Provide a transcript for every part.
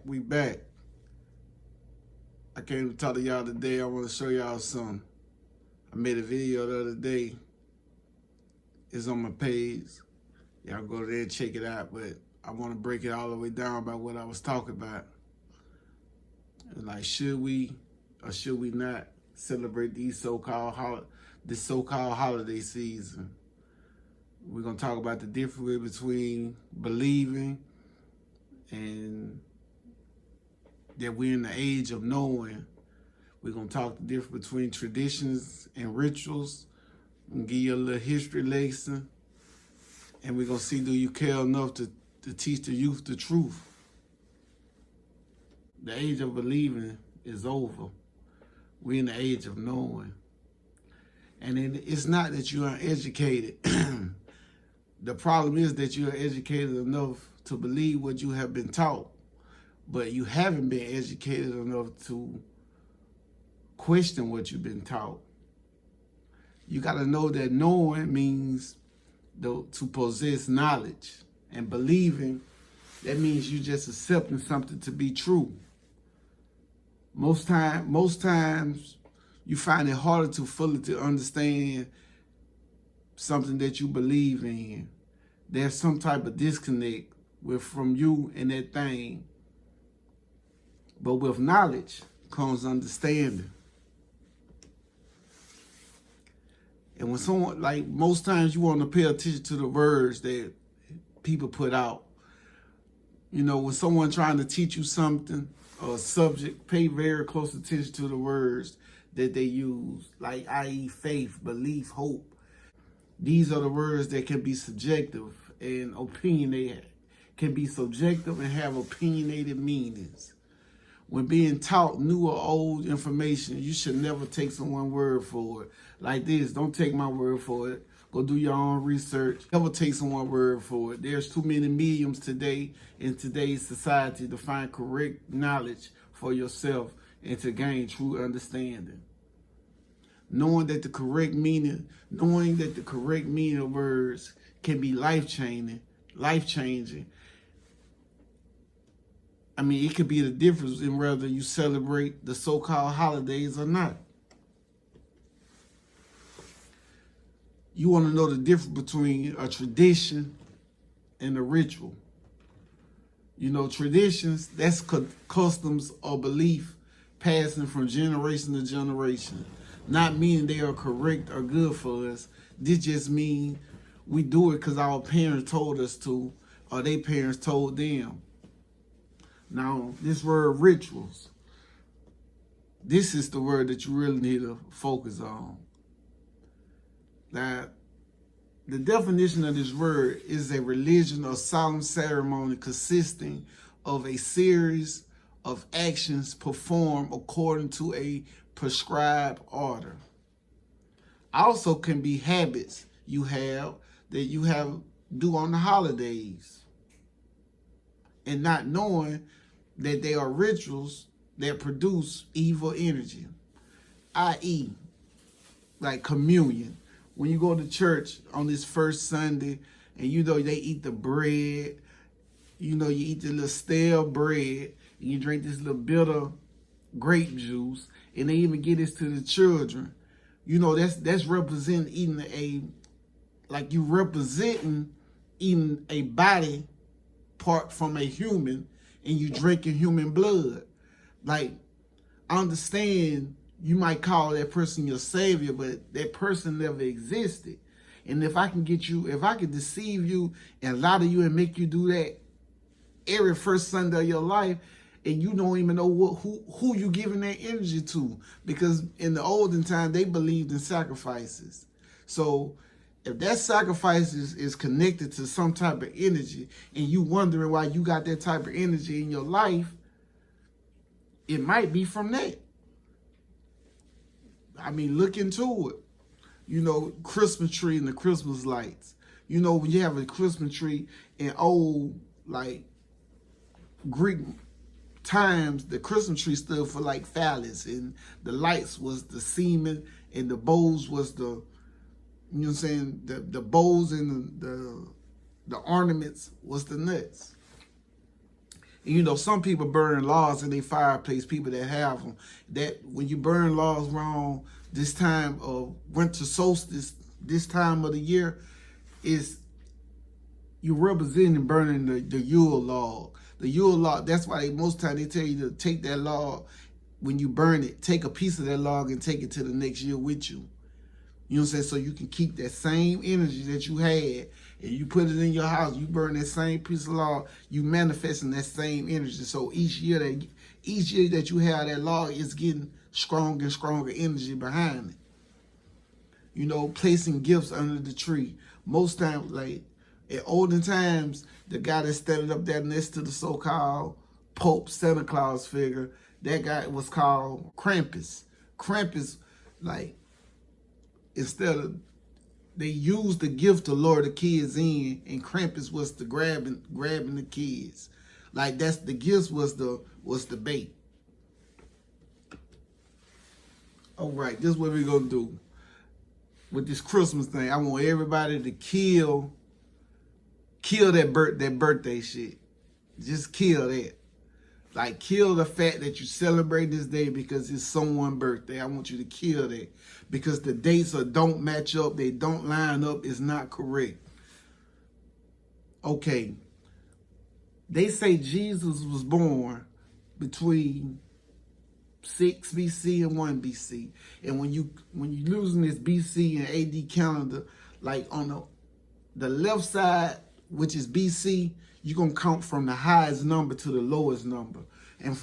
We back. I came to talk to y'all today. I want to show y'all something. I made a video the other day. It's on my page. Y'all go there and check it out, but I want to break it all the way down by what I was talking about. Like, should we or should we not celebrate this so-called holiday season? We're going to talk about the difference between believing and that we're in the age of knowing. We're going to talk the difference between traditions and rituals. I'm going to give you a little history lesson. And we're going to see, do you care enough to teach the youth the truth? The age of believing is over. We're in the age of knowing. And it's not that you are uneducated. The problem is that you are educated enough to believe what you have been taught, but you haven't been educated enough to question what you've been taught. You got to know that knowing means to possess knowledge, and believing, that means you just accepting something to be true. Most times you find it harder to fully to understand something that you believe in. There's some type of disconnect from you and that thing. But with knowledge comes understanding. And when someone, like, most times you want to pay attention to the words that people put out. You know, when someone trying to teach you something or a subject, pay very close attention to the words that they use, like i.e. faith, belief, hope. These are the words that can be subjective and opinionated, can be subjective and have opinionated meanings. When being taught new or old information, you should never take someone's word for it. Like this, don't take my word for it. Go do your own research. Never take someone's word for it. There's too many mediums today in today's society to find correct knowledge for yourself and to gain true understanding. Knowing that the correct meaning of words can be life-changing. I mean, it could be the difference in whether you celebrate the so-called holidays or not. You want to know the difference between a tradition and a ritual. You know, traditions, that's customs or belief passing from generation to generation. Not meaning they are correct or good for us. This just means we do it because our parents told us to, or their parents told them. Now, this word rituals, this is the word that you really need to focus on. Now, the definition of this word is a religion or solemn ceremony consisting of a series of actions performed according to a prescribed order. Also can be habits you have do on the holidays, and not knowing that they are rituals that produce evil energy, i.e., like communion. When you go to church on this first Sunday and you know they eat the bread, you know, you eat the little stale bread and you drink this little bitter grape juice, and they even get this to the children. You know, that's representing eating you representing eating a body part from a human, and you drinking human blood. Like, I understand you might call that person your savior, but that person never existed. And if I can deceive you and lie to you and make you do that every first Sunday of your life, and you don't even know who you giving that energy to, because in the olden time they believed in sacrifices. So if that sacrifice is connected to some type of energy, and you wondering why you got that type of energy in your life, it might be from that. I mean, look into it. You know, Christmas tree and the Christmas lights. You know, when you have a Christmas tree in old, like, Greek times, the Christmas tree stood for like phallus, and the lights was the semen, and the bows was the, you know what I'm saying, the bows and the ornaments was the nuts. And, you know, some people burn logs in their fireplace, people that have them. That when you burn logs wrong, this time of winter solstice, this time of the year, is you representing burning the Yule log. The Yule log, that's why most time they tell you to take that log, when you burn it, take a piece of that log and take it to the next year with you. You know what I'm saying? So you can keep that same energy that you had, and you put it in your house, you burn that same piece of log, you manifesting that same energy. So each year that you have that log is getting stronger and stronger energy behind it. You know, placing gifts under the tree. Most times, like in olden times, the guy that stood up there next to the so-called Pope Santa Claus figure, that guy was called Krampus. Krampus, like, instead of, they used the gift to lure the kids in, and Krampus was the grabbing the kids. Like, that's the gifts was the bait. All right, this is what we're gonna do with this Christmas thing. I want everybody to kill that birthday shit. Just kill that. Like, kill the fact that you celebrate this day because it's someone's birthday. I want you to kill that. Because the dates don't match up. They don't line up. It's not correct. Okay. They say Jesus was born between 6 BC and 1 BC. And when you losing this BC and AD calendar, like on the left side, which is BC, you're going to count from the highest number to the lowest number. And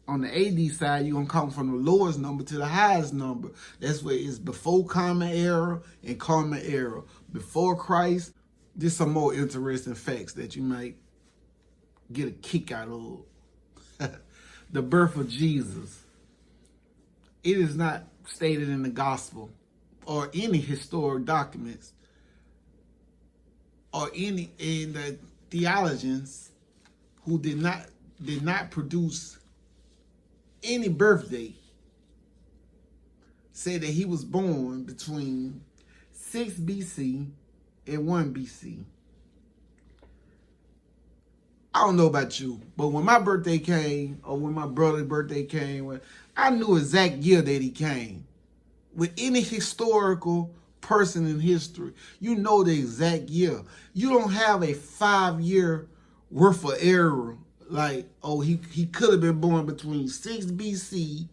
on the AD side, you're going to count from the lowest number to the highest number. That's where it's before Common Era and Common Era. Before Christ, there's some more interesting facts that you might get a kick out of. The birth of Jesus. It is not stated in the gospel or any historic documents or any in the theologians who did not produce any birthday say that he was born between 6 BC and 1 BC. I don't know about you, but when my birthday came, or when my brother's birthday came, I knew exact year that he came. With any historical person in history, you know the exact year. You don't have a 5-year worth of error. Like, oh, he could have been born between 6 BC.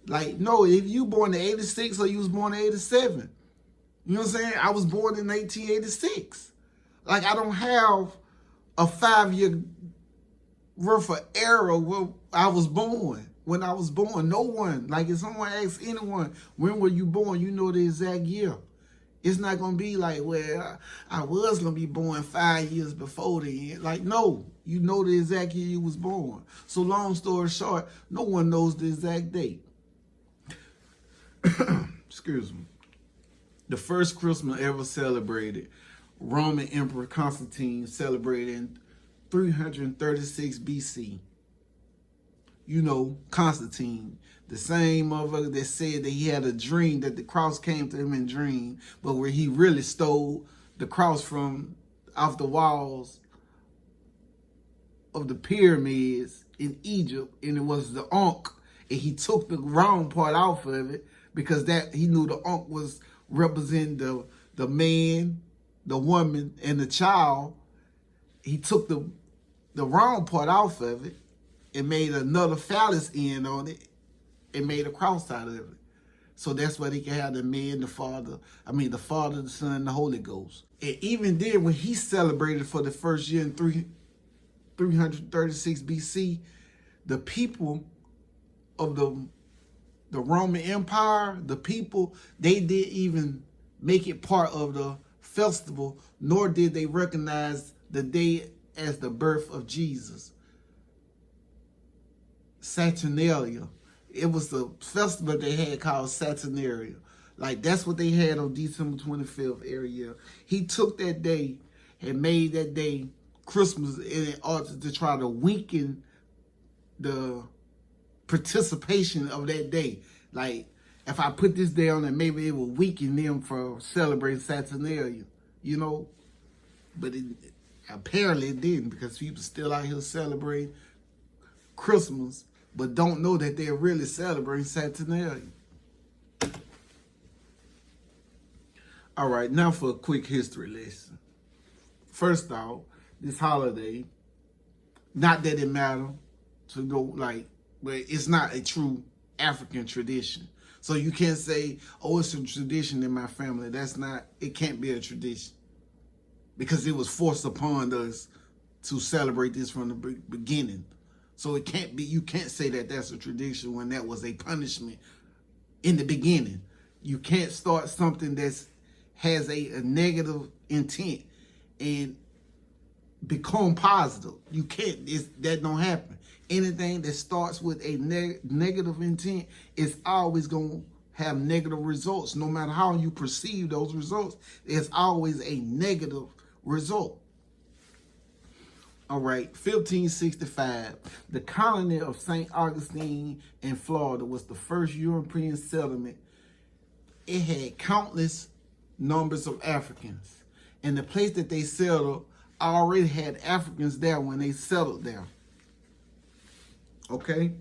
Like, no, if you born in 86 or you was born in 87. You know what I'm saying? I was born in 1986. Like, I don't have a 5-year worth of error where I was born. When I was born, no one, like if someone asks anyone, when were you born? You know the exact year. It's not going to be like, well, I was going to be born 5 years before then. Like, no, you know the exact year you was born. So long story short, no one knows the exact date. Excuse me. The first Christmas ever celebrated, Roman Emperor Constantine celebrated in 336 BC. You know, Constantine, the same motherfucker that said that he had a dream, that the cross came to him in a dream, but where he really stole the cross from off the walls of the pyramids in Egypt, and it was the Ankh, and he took the wrong part off of it because that he knew the Ankh was representing the man, the woman, and the child. He took the wrong part off of it and made another phallus end on it and made a cross out of it. So that's why he can have the man, the Father, the Father, the Son, and the Holy Ghost. And even then, when he celebrated for the first year in 336 BC, the people of the Roman Empire, the people, they didn't even make it part of the festival, nor did they recognize the day as the birth of Jesus. Saturnalia. It was the festival they had called Saturnalia. Like, that's what they had on December 25th every year. He took that day and made that day Christmas in order to try to weaken the participation of that day. Like, if I put this day on it, maybe it will weaken them for celebrating Saturnalia, you know? But Apparently it didn't, because people still out here celebrating Christmas, but don't know that they're really celebrating Saturnalia. All right, now for a quick history lesson. First off, this holiday, not that it matters to go like, but it's not a true African tradition. So you can't say, oh, it's a tradition in my family. That's not, it can't be a tradition, because it was forced upon us to celebrate this from the beginning. So it can't be, you can't say that that's a tradition when that was a punishment in the beginning. You can't start something that has a negative intent and become positive. You can't, that don't happen. Anything that starts with a negative intent is always going to have negative results. No matter how you perceive those results, there's always a negative result. All right, 1565, the colony of St. Augustine in Florida was the first European settlement. It had countless numbers of Africans, and the place that they settled already had Africans there when they settled there. Okay?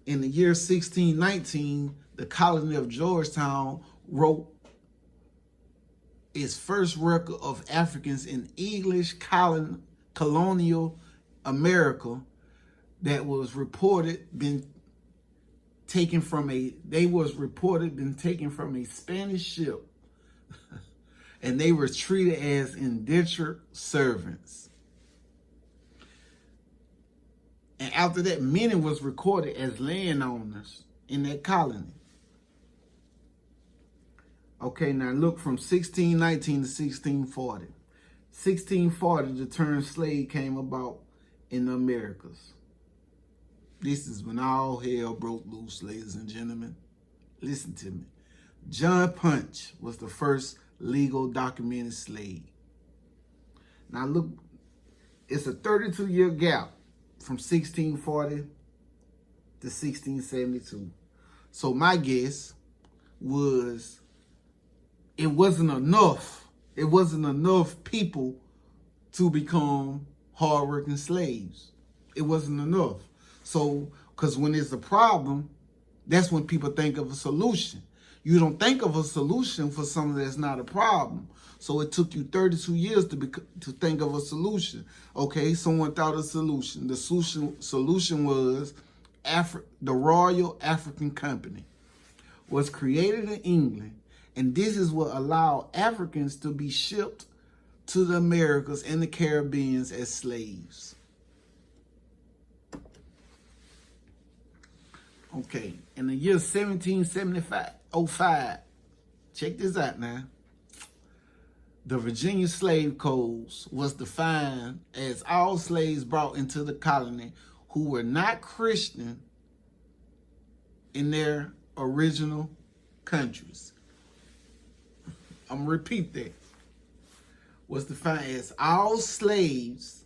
In the year 1619, the colony of Georgetown wrote its first record of Africans in English colonial America that was reported been taken from a Spanish ship, and they were treated as indentured servants. And after that, many was recorded as landowners in that colony. Okay, now look, from 1619 to 1640. 1640, the term slave came about in the Americas. This is when all hell broke loose, ladies and gentlemen. Listen to me. John Punch was the first legal documented slave. Now look, it's a 32-year gap from 1640 to 1672. So my guess was it wasn't enough people to become hardworking slaves. It wasn't enough. So, because when there's a problem, that's when people think of a solution. You don't think of a solution for something that's not a problem. So it took you 32 years to think of a solution. Okay, someone thought of a solution. The solution was the Royal African Company was created in England, and this is what allowed Africans to be shipped to the Americas and the Caribbean as slaves. Okay, in the year 1705, check this out now. The Virginia Slave Codes was defined as all slaves brought into the colony who were not Christian in their original countries. I'm going to repeat that. Was defined as all slaves.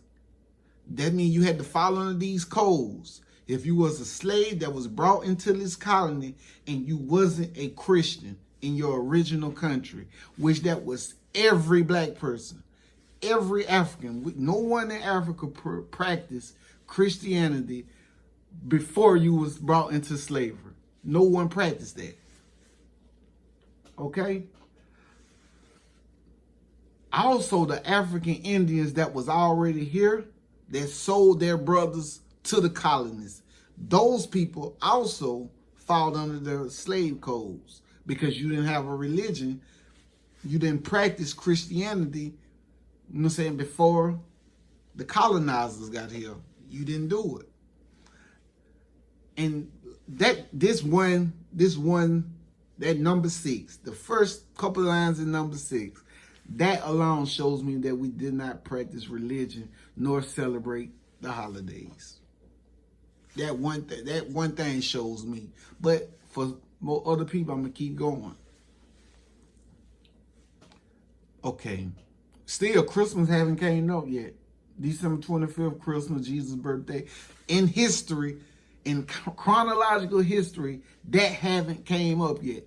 That means you had to follow these codes. If you was a slave that was brought into this colony and you wasn't a Christian in your original country, which that was every black person, every African, no one in Africa practiced Christianity before you was brought into slavery. No one practiced that. Okay? Also, the African Indians that was already here, that sold their brothers to the colonists, those people also fall under the slave codes because you didn't have a religion. You didn't practice Christianity, you know what I'm saying, before the colonizers got here. You didn't do it. And that number 6, the first couple of lines in number 6, that alone shows me that we did not practice religion nor celebrate the holidays. That one thing shows me. But for more other people, I'm gonna keep going. Okay, still Christmas haven't came up yet. December 25th, Christmas, Jesus' birthday. In history, in chronological history, that haven't came up yet.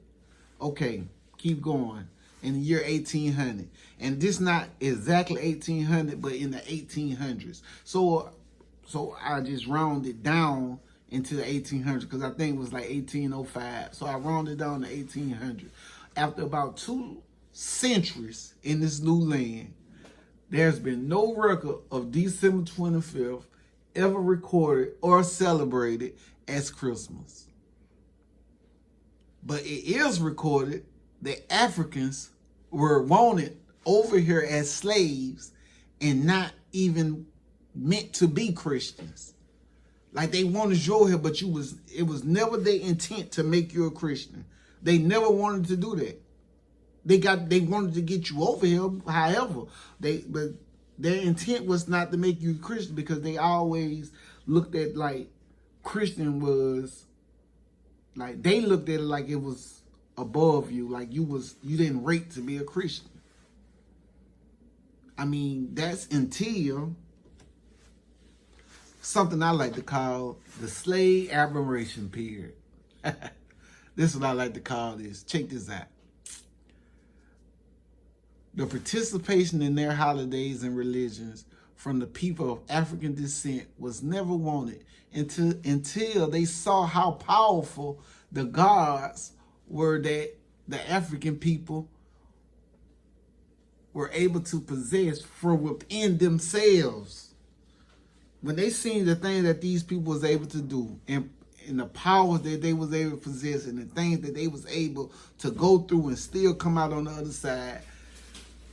Okay, keep going. in the year 1800. And this not exactly 1800, but in the 1800s. So I just rounded down into the 1800s because I think it was like 1805. So I rounded down to 1800. After about 2 centuries in this new land, there's been no record of December 25th ever recorded or celebrated as Christmas. But it is recorded that Africans were wanted over here as slaves and not even meant to be Christians. Like they wanted you here, but it was never their intent to make you a Christian. They never wanted to do that. They wanted to get you over here. However, but their intent was not to make you a Christian because they always looked at like Christian was like they looked at it like it was above you, like you didn't rate to be a Christian. I mean, that's until something I like to call the slave admiration period. This is what I like to call this. Check this out. The participation in their holidays and religions from the people of African descent was never wanted until they saw how powerful the gods were that the African people were able to possess from within themselves. When they seen the thing that these people was able to do and the powers that they was able to possess and the things that they was able to go through and still come out on the other side,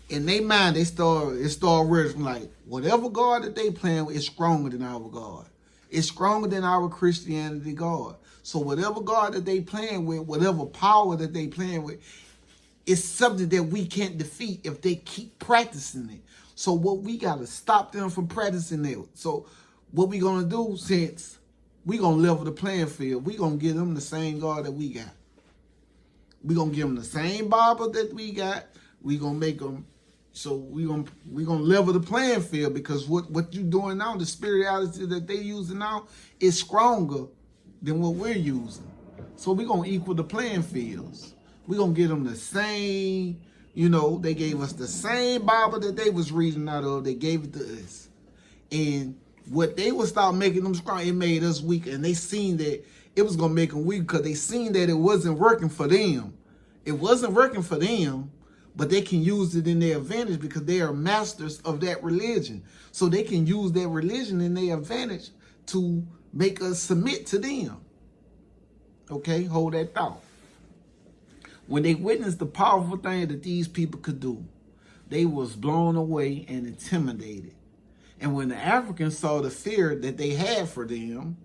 in their mind, it started registering like, whatever God that they playing with is stronger than our God. It's stronger than our Christianity God. So whatever God that they playing with, whatever power that they playing with, it's something that we can't defeat if they keep practicing it. So what we got to stop them from practicing it. So what we going to do, since we going to level the playing field, we going to give them the same God that we got. We going to give them the same Bible that we got. We going to make them. So we gonna level the playing field because what you doing now, the spirituality that they using now is stronger than what we're using. So we gonna equal the playing fields. We gonna give them the same, they gave us the same Bible that they was reading out of. They gave it to us. And what they would start making them strong, it made us weak. And they seen that it was gonna make them weak because they seen that it wasn't working for them. It wasn't working for them. But they can use it in their advantage because they are masters of that religion. So they can use that religion in their advantage to make us submit to them. Okay, hold that thought. When they witnessed the powerful thing that these people could do, they was blown away and intimidated. And when the Africans saw the fear that they had for them,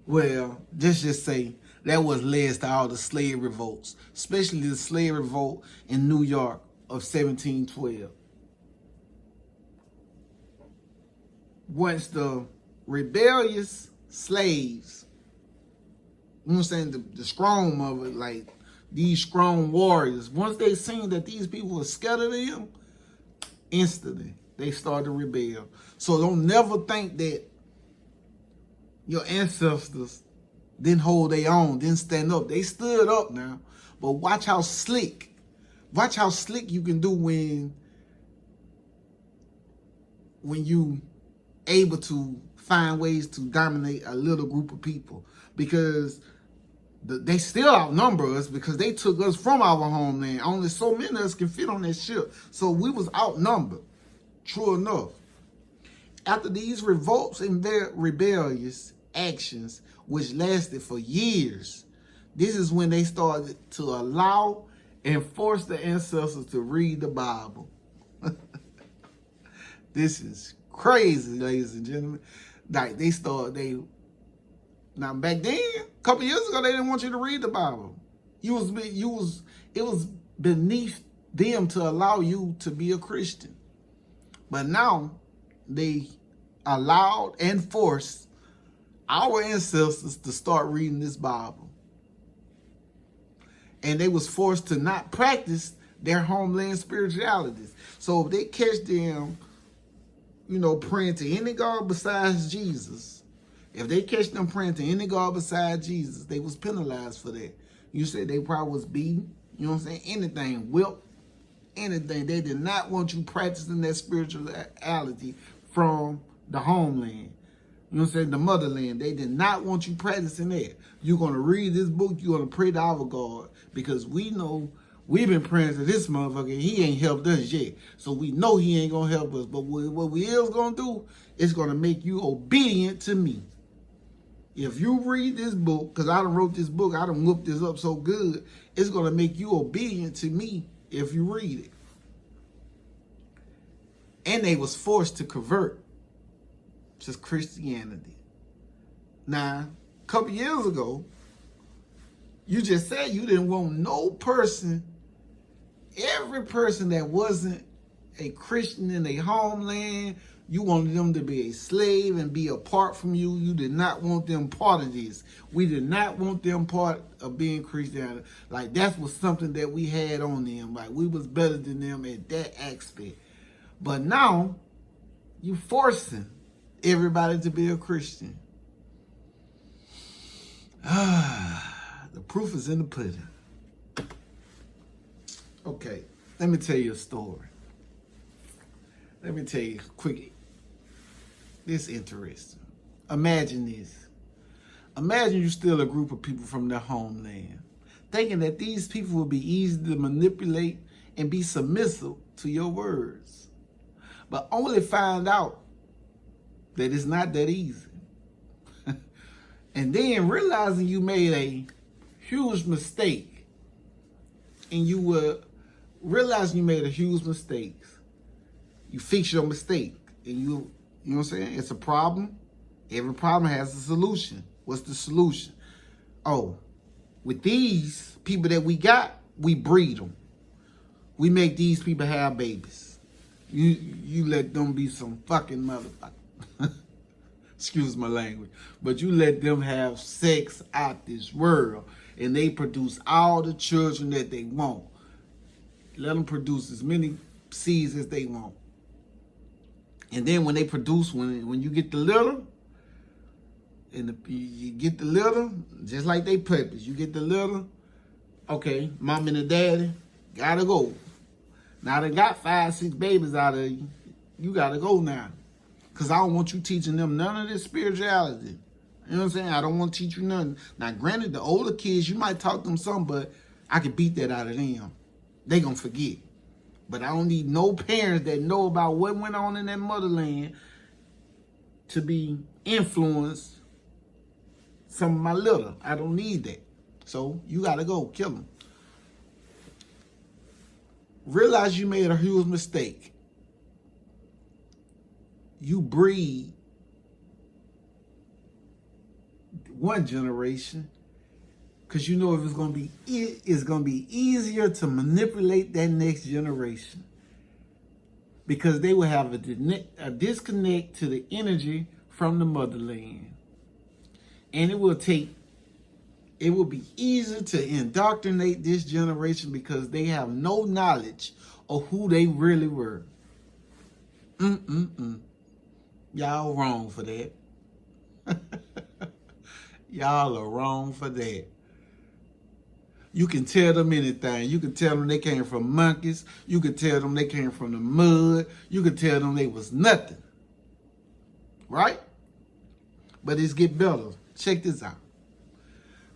well, just say, that was led to all the slave revolts, especially the slave revolt in New York of 1712. Once the rebellious slaves, the strong of it, like these strong warriors, once they seen that these people were scared of them, instantly they started to rebel. So don't never think that your ancestors didn't hold their own, didn't stand up. They stood up now. But watch how slick you can do when you able to find ways to dominate a little group of people. Because they still outnumber us because they took us from our homeland. Only so many of us can fit on that ship. So we was outnumbered. True enough. After these revolts and rebellious actions, which lasted for years, this is when they started to allow and force the ancestors to read the Bible. This is crazy, ladies and gentlemen. Like now back then, a couple years ago, they didn't want you to read the Bible. It was beneath them to allow you to be a Christian. But now they allowed and forced our ancestors to start reading this Bible. And they was forced to not practice their homeland spiritualities. So if they catch them, praying to any God besides Jesus, if they catch them praying to any God besides Jesus, they was penalized for that. You said they probably was beaten, You know what I'm saying? Anything, whip, anything. They did not want you practicing that spirituality from the homeland. You know what I'm saying? The motherland. They did not want you practicing that. You're going to read this book. You're going to pray to our God. Because we know we've been praying to this motherfucker. He ain't helped us yet. So we know he ain't going to help us. But what we is going to do is going to make you obedient to me. If you read this book, because I done wrote this book, I done whooped this up so good, it's going to make you obedient to me if you read it. And they was forced to convert to Christianity. Now, a couple years ago, you just said you didn't want no person, every person that wasn't a Christian in their homeland, you wanted them to be a slave and be apart from you. You did not want them part of this. We did not want them part of being Christian. Like, that was something that we had on them. Like, we was better than them at that aspect. But now, you forcing everybody to be a Christian. The proof is in the pudding. Okay, let me tell you a story. Let me tell you quickly. This is interesting. Imagine this. Imagine you steal a group of people from their homeland, thinking that these people will be easy to manipulate and be submissive to your words. But only find out that it's not that easy. And then realizing you made a huge mistake, and you were realizing you made a huge mistake, you fix your mistake, and you know what I'm saying? It's a problem. Every problem has a solution. What's the solution? Oh, with these people that we got, we breed them. We make these people have babies. You let them be some fucking motherfucker. Excuse my language. But you let them have sex out this world, and they produce all the children that they want. Let them produce as many seeds as they want. And then when they produce, when you get the litter, and you get the litter, just like they puppies, you get the litter, okay, mom and the daddy gotta go. Now they got 5, 6 babies out of you. You gotta go now. Because I don't want you teaching them none of this spirituality. You know what I'm saying? I don't want to teach you nothing. Now, granted, the older kids, you might talk them some, but I can beat that out of them. They gonna forget. But I don't need no parents that know about what went on in that motherland to be influenced some of my little. I don't need that. So you gotta go kill them. Realize you made a huge mistake. You breed one generation because you know if it's gonna be easier to manipulate that next generation, because they will have a disconnect to the energy from the motherland, and it will be easier to indoctrinate this generation because they have no knowledge of who they really were. Y'all wrong for that. Y'all are wrong for that. You can tell them anything. You can tell them they came from monkeys. You can tell them they came from the mud. You can tell them they was nothing. Right? But it's get better. Check this out.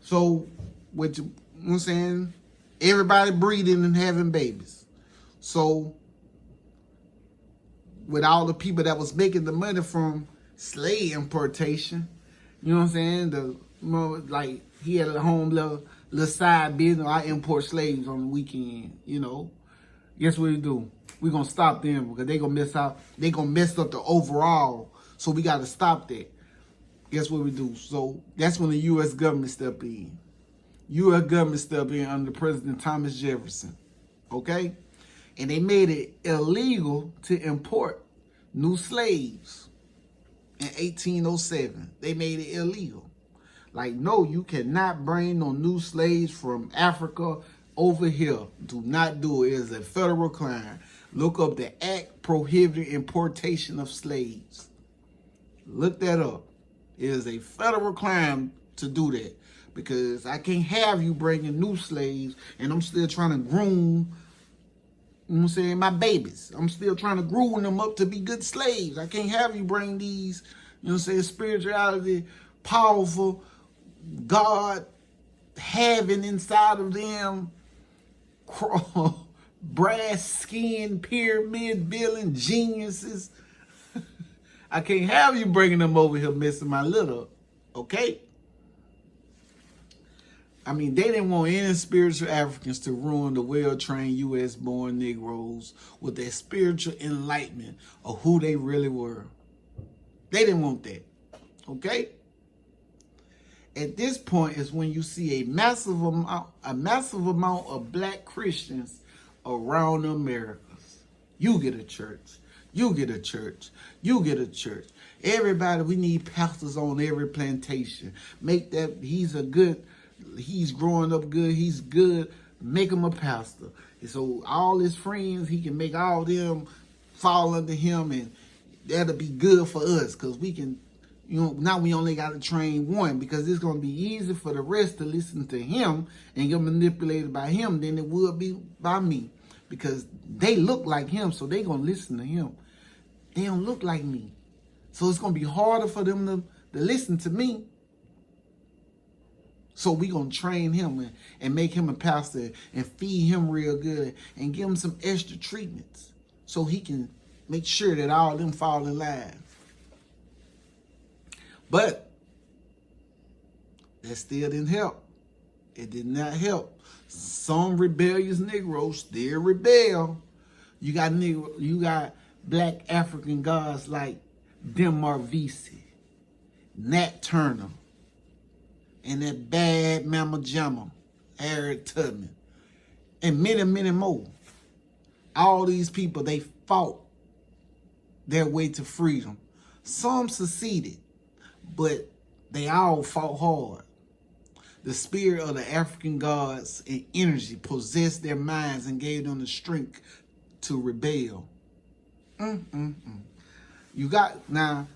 So, you know what I'm saying? Everybody breeding and having babies. So, with all the people that was making the money from slave importation, you know what I'm saying? Like he had a home little side business. I import slaves on the weekend, you know. Guess what we do? We're gonna stop them because they gonna mess up the overall. So we gotta stop that. Guess what we do? So that's when the US government stepped in. US government stepped in under President Thomas Jefferson. Okay? And they made it illegal to import new slaves in 1807. They made it illegal. Like, no, you cannot bring no new slaves from Africa over here. Do not do it. It is a federal crime. Look up the Act Prohibiting Importation of Slaves. Look that up. It is a federal crime to do that. Because I can't have you bringing new slaves and I'm still trying to groom, you know what I'm saying, my babies. I'm still trying to groom them up to be good slaves. I can't have you bring these, you know what I'm saying, spirituality, powerful, God having inside of them brass skin, pyramid building geniuses. I can't have you bringing them over here messing my little, okay? I mean, they didn't want any spiritual Africans to ruin the well-trained U.S.-born Negroes with their spiritual enlightenment of who they really were. They didn't want that, okay? At this point is when you see a massive amount of black Christians around the Americas. You get a church. You get a church. You get a church. Everybody, we need pastors on every plantation. Make that, he's growing up good, he's good, make him a pastor. And so all his friends, he can make all them fall under him, and that'll be good for us because we can, you know, now we only got to train one because it's going to be easier for the rest to listen to him and get manipulated by him than it would be by me because they look like him, so they're going to listen to him. They don't look like me. So it's going to be harder for them to listen to me. So we going to train him and make him a pastor and feed him real good and give him some extra treatments so he can make sure that all of them fall in line. But that still didn't help. It did not help. Some rebellious Negroes still rebel. You got black African gods like Demar Vesey, Nat Turner, and that bad Mama Jamma, Harriet Tubman, and many, many more. All these people, they fought their way to freedom. Some succeeded, but they all fought hard. The spirit of the African gods and energy possessed their minds and gave them the strength to rebel. You got, now,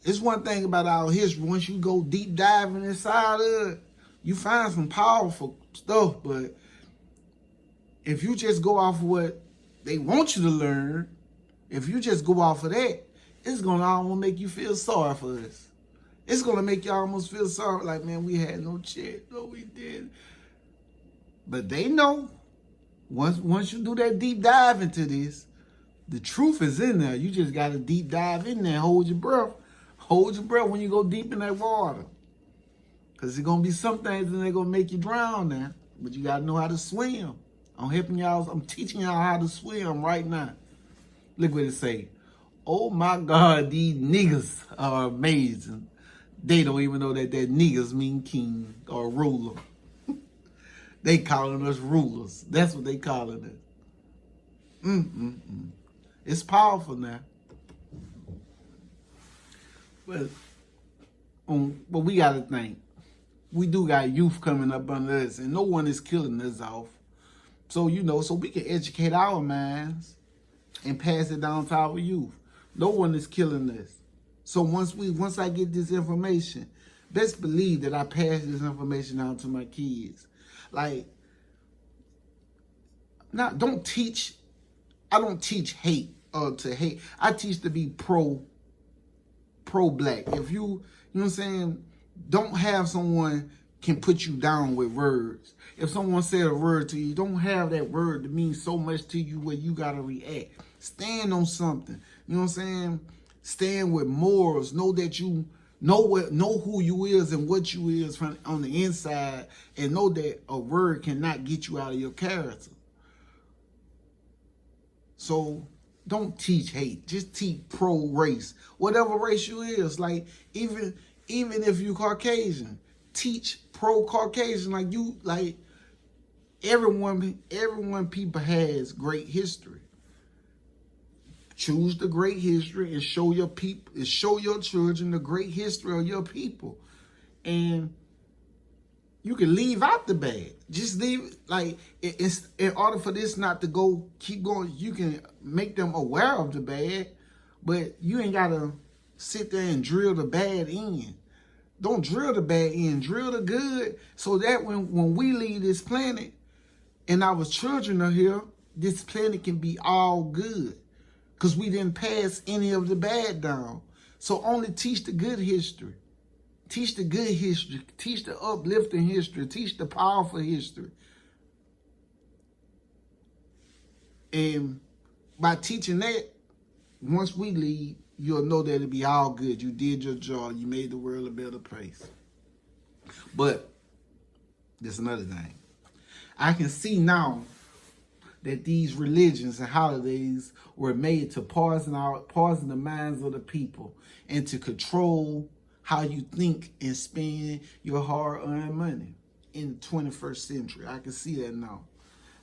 it's one thing about our history. Once you go deep diving inside of it, you find some powerful stuff. But if you just go off of what they want you to learn, if you just go off of that, it's going to almost make you feel sorry for us. It's going to make you almost feel sorry, like, man, we had no chance. No, we didn't. But they know, once you do that deep dive into this, the truth is in there. You just got to deep dive in there. Hold your breath. Hold your breath when you go deep in that water. Because there's going to be some things that they're going to make you drown now. But you got to know how to swim. I'm helping y'all. I'm teaching y'all how to swim right now. Look what it say. Oh, my God, these niggas are amazing. They don't even know that niggas mean king or ruler. They calling us rulers. That's what they calling us. It's powerful now. But we got to think. We do got youth coming up under us, and no one is killing us off. So, you know, so we can educate our minds and pass it down to our youth. No one is killing us. So once I get this information, best believe that I pass this information down to my kids. Like, I don't teach hate or to hate. I teach to be pro-black. If you know what I'm saying, don't have someone can put you down with words. If someone said a word to you, don't have that word to mean so much to you where you gotta react. Stand on something. You know what I'm saying? Stand with morals. Know that you know who you is and what you is from on the inside, and know that a word cannot get you out of your character. So don't teach hate. Just teach pro-race. Whatever race you is. Like, even if you Caucasian, teach pro-Caucasian. Like everyone people has great history. Choose the great history and show your people, and show your children the great history of your people. And you can leave out the bad. Just leave, like, it's, in order for this not to keep going, you can make them aware of the bad, but you ain't got to sit there and drill the bad in. Don't drill the bad end, drill the good, so that when we leave this planet and our children are here, this planet can be all good. Because we didn't pass any of the bad down. So only teach the good history. Teach the good history. Teach the uplifting history. Teach the powerful history. And by teaching that, once we leave, you'll know that it'll be all good. You did your job. You made the world a better place. But there's another thing. I can see now that these religions and holidays were made to poison the minds of the people and to control how you think and spend your hard-earned money in the 21st century. I can see that now.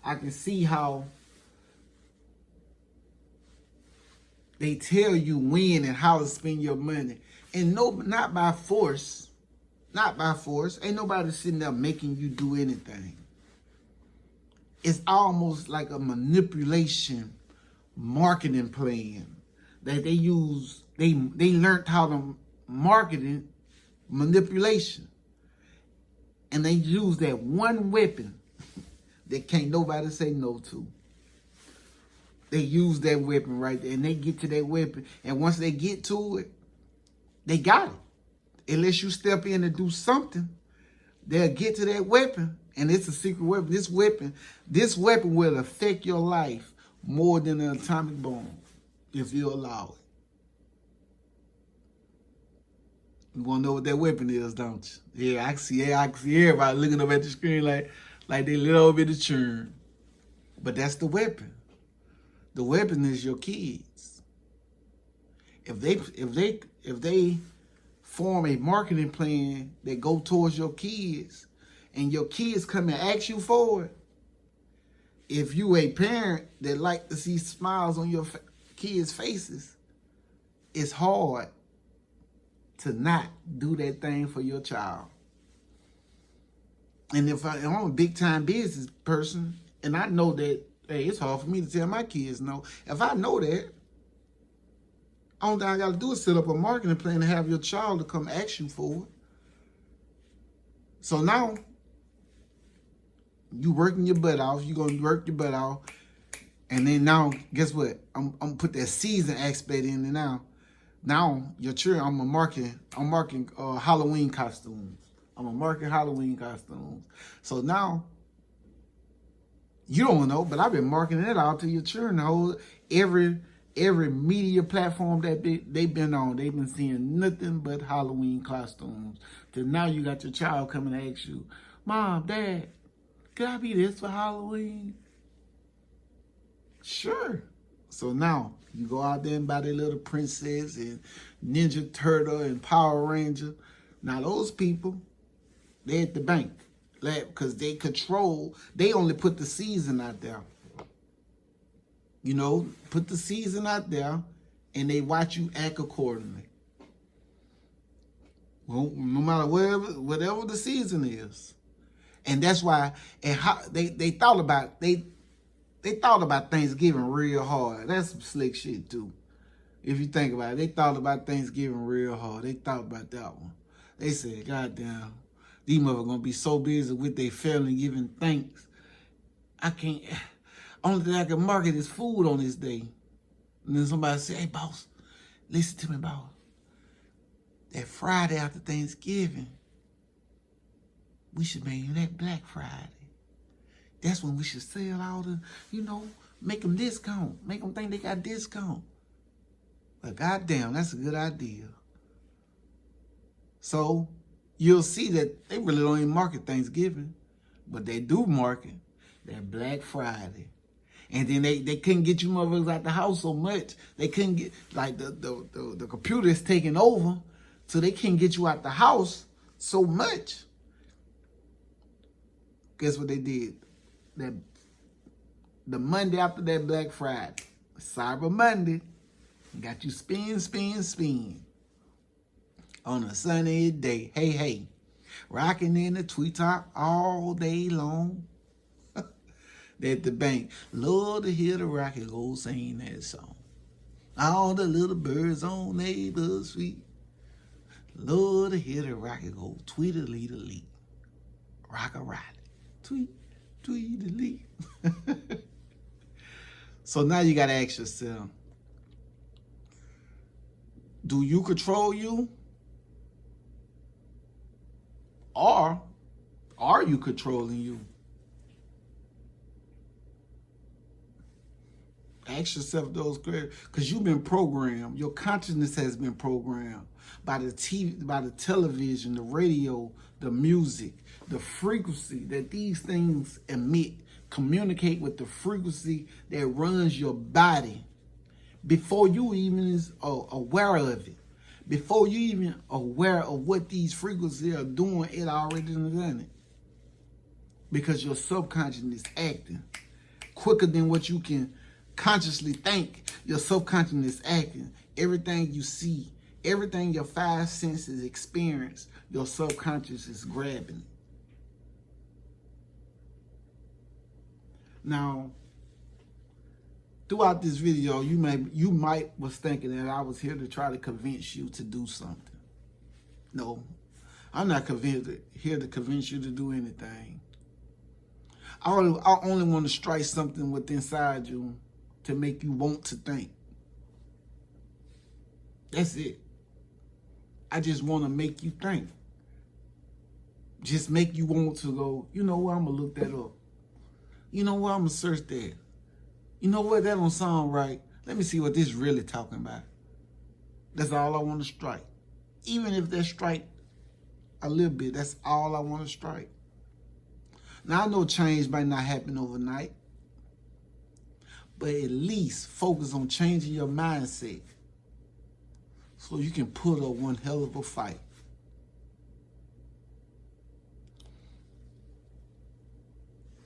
I can see how they tell you when and how to spend your money. And no, not by force. Not by force. Ain't nobody sitting there making you do anything. It's almost like a manipulation marketing plan that they use. They learned how to market manipulation. And they use that one weapon that can't nobody say no to. They use that weapon right there, and they get to that weapon. And once they get to it, they got it. Unless you step in and do something, they'll get to that weapon. And it's a secret weapon. This weapon will affect your life more than an atomic bomb if you allow it. You want to know what that weapon is, don't you? Yeah, I can see everybody looking up at the screen like they little bit of churn. But that's the weapon. The weapon is your kids. If they form a marketing plan that go towards your kids, and your kids come and ask you for it, if you a parent that like to see smiles on your kids' faces, it's hard to not do that thing for your child. And if I'm a big time business person, and I know that, hey, it's hard for me to tell my kids no. If I know that, all I got to do is set up a marketing plan to have your child to come ask you for it. So now, you working your butt off. You gonna work your butt off, and then now, guess what? I'm gonna put that season aspect in there now. Now your children, I'm marketing Halloween costumes. I'm gonna market Halloween costumes. So now you don't know, but I've been marketing it out to your children. Every media platform that they've been on, they've been seeing nothing but Halloween costumes. Till now you got your child coming to ask you, Mom, Dad, could I be this for Halloween? Sure. So now you go out there and buy their little princess and Ninja Turtle and Power Ranger. Now those people, they at the bank. Because they only put the season out there. You know, put the season out there and they watch you act accordingly. Well, no matter whatever the season is. And that's why they thought about Thanksgiving real hard. That's some slick shit too. If you think about it, they thought about Thanksgiving real hard. They thought about that one. They said, God damn, these motherfuckers gonna be so busy with their family giving thanks. Only thing I can market is food on this day. And then somebody said, hey boss, listen to me, boss. That Friday after Thanksgiving, we should make that Black Friday. That's when we should sell all the, make them discount. Make them think they got discount. But goddamn, that's a good idea. So you'll see that they really don't even market Thanksgiving, but they do market that Black Friday. And then they couldn't get you motherfuckers out the house so much. They couldn't get, like the computer is taking over, so they can't get you out the house so much. Guess what they did? The Monday after that Black Friday, Cyber Monday, got you spin on a sunny day. Hey, rocking in the treetop all day long. At the bank, love to hear the rocket go sing that song. All the little birds on neighbor street, Love to hear the rocket go tweet-a-lee-a-lee. Rock-a-ride. Tweet, tweet-a-lee. So now you got to ask yourself, do you control you? Or are you controlling you? Ask yourself those questions, because you've been programmed. Your consciousness has been programmed by the TV, by the television, the radio, the music, the frequency that these things emit. Communicate with the frequency that runs your body before you even is aware of it. Before you even aware of what these frequencies are doing, it already done it. Because your subconscious is acting quicker than what you can consciously think. Your subconscious is acting. Everything you see, everything your five senses experience, your subconscious is grabbing it. Now, throughout this video, you might was thinking that I was here to try to convince you to do something. No, I'm not here to convince you to do anything. I only want to strike something within inside you to make you want to think. That's it. I just want to make you think. Just make you want to go, you know what, I'm going to look that up. You know what, I'm going to search that. You know what, that don't sound right. Let me see what this really talking about. That's all I want to strike. Even if that strike a little bit, that's all I want to strike. Now, I know change might not happen overnight, but at least focus on changing your mindset so you can put up one hell of a fight.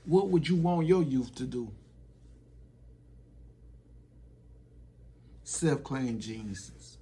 What would you want your youth to do? Self-claimed geniuses.